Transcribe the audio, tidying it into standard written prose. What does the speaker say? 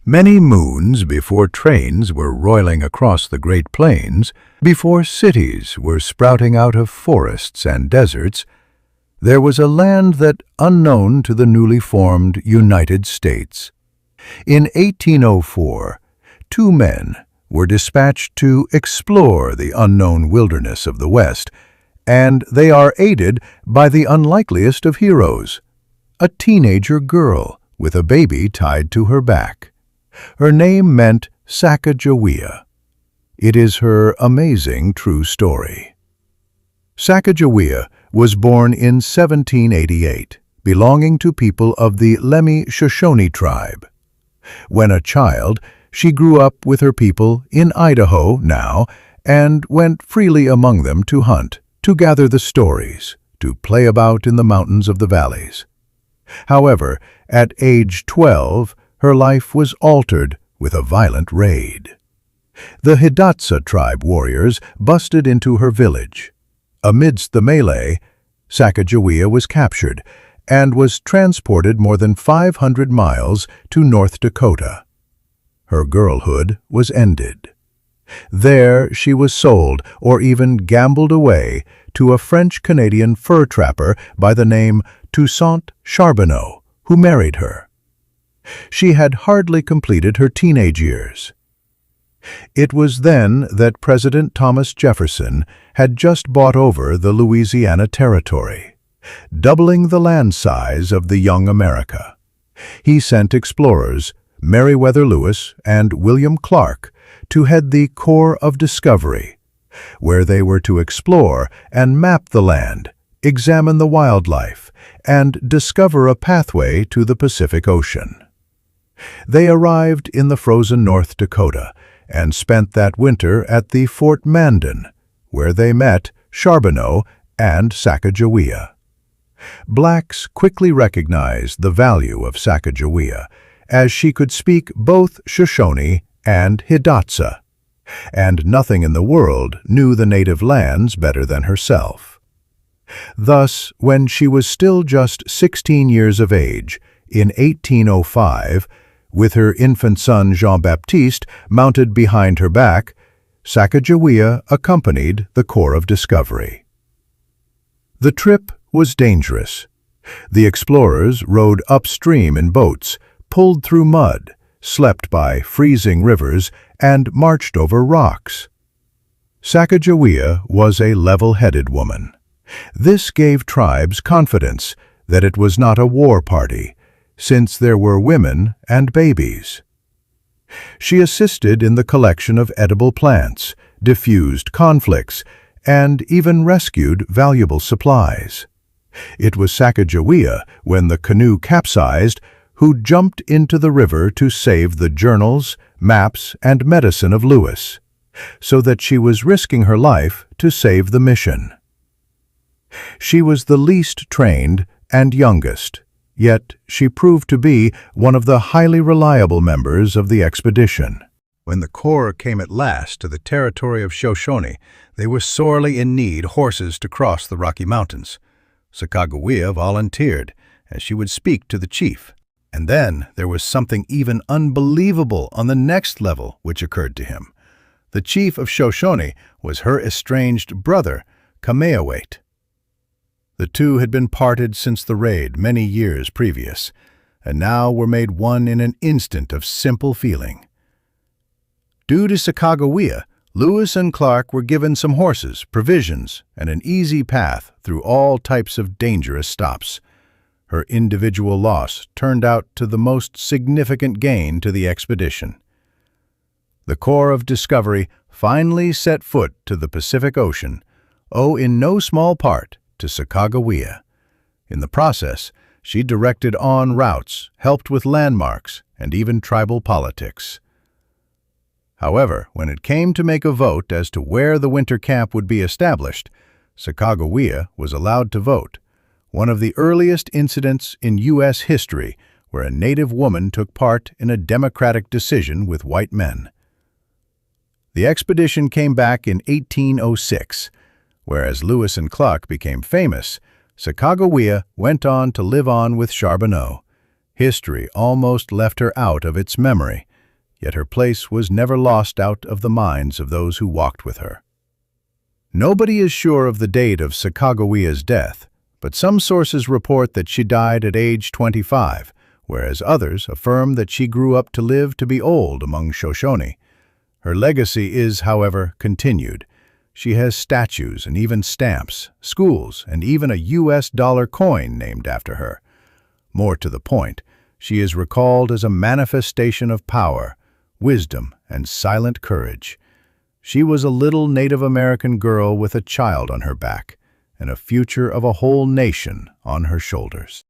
Many moons before trains were roiling across the Great Plains, before cities were sprouting out of forests and deserts, there was a land that unknown to the newly formed United States. In 1804, two men were dispatched to explore the unknown wilderness of the West, and they are aided by the unlikeliest of heroes, a teenager girl with a baby tied to her back. Her name meant Sacagawea. It is her amazing true story. Sacagawea was born in 1788, belonging to people of the Shoshone tribe. When a child, she grew up with her people in Idaho now and went freely among them to hunt, to gather the stories, to play about in the mountains of the valleys. However, at age 12, her life was altered with a violent raid. The Hidatsa tribe warriors busted into her village. Amidst the melee, Sacagawea was captured and was transported more than 500 miles to North Dakota. Her girlhood was ended. There she was sold or even gambled away to a French-Canadian fur trapper by the name Toussaint Charbonneau, who married her. She had hardly completed her teenage years. It was then that President Thomas Jefferson had just bought over the Louisiana Territory, doubling the land size of the young America. He sent explorers, Meriwether Lewis and William Clark, to head the Corps of Discovery, where they were to explore and map the land, examine the wildlife, and discover a pathway to the Pacific Ocean. They arrived in the frozen North Dakota and spent that winter at the Fort Mandan, where they met Charbonneau and Sacagawea. Blacks quickly recognized the value of Sacagawea, as she could speak both Shoshone and Hidatsa, and nothing in the world knew the native lands better than herself. Thus, when she was still just 16 years of age, in 1805, with her infant son Jean-Baptiste mounted behind her back, Sacagawea accompanied the Corps of Discovery. The trip was dangerous. The explorers rowed upstream in boats, pulled through mud, slept by freezing rivers, and marched over rocks. Sacagawea was a level-headed woman. This gave tribes confidence that it was not a war party, since there were women and babies. She assisted in the collection of edible plants, diffused conflicts, and even rescued valuable supplies. It was Sacagawea, when the canoe capsized, who jumped into the river to save the journals, maps, and medicine of Lewis, so that she was risking her life to save the mission. She was the least trained and youngest, yet she proved to be one of the highly reliable members of the expedition. When the Corps came at last to the territory of Shoshone, they were sorely in need horses to cross the Rocky Mountains. Sacagawea volunteered, as she would speak to the chief. And then there was something even unbelievable on the next level which occurred to him. The chief of Shoshone was her estranged brother, Kameawait. The two had been parted since the raid many years previous, and now were made one in an instant of simple feeling. Due to Sacagawea, Lewis and Clark were given some horses, provisions, and an easy path through all types of dangerous stops. Her individual loss turned out to the most significant gain to the expedition. The Corps of Discovery finally set foot to the Pacific Ocean, in no small part to Sacagawea. In the process, she directed en routes, helped with landmarks, and even tribal politics. However, when it came to make a vote as to where the winter camp would be established, Sacagawea was allowed to vote, one of the earliest incidents in U.S. history where a native woman took part in a democratic decision with white men. The expedition came back in 1806. Whereas Lewis and Clark became famous, Sacagawea went on to live on with Charbonneau. History almost left her out of its memory, yet her place was never lost out of the minds of those who walked with her. Nobody is sure of the date of Sacagawea's death, but some sources report that she died at age 25, whereas others affirm that she grew up to live to be old among Shoshone. Her legacy is, however, continued. She has statues and even stamps, schools, and even a US dollar coin named after her. More to the point, she is recalled as a manifestation of power, wisdom, and silent courage. She was a little Native American girl with a child on her back and a future of a whole nation on her shoulders.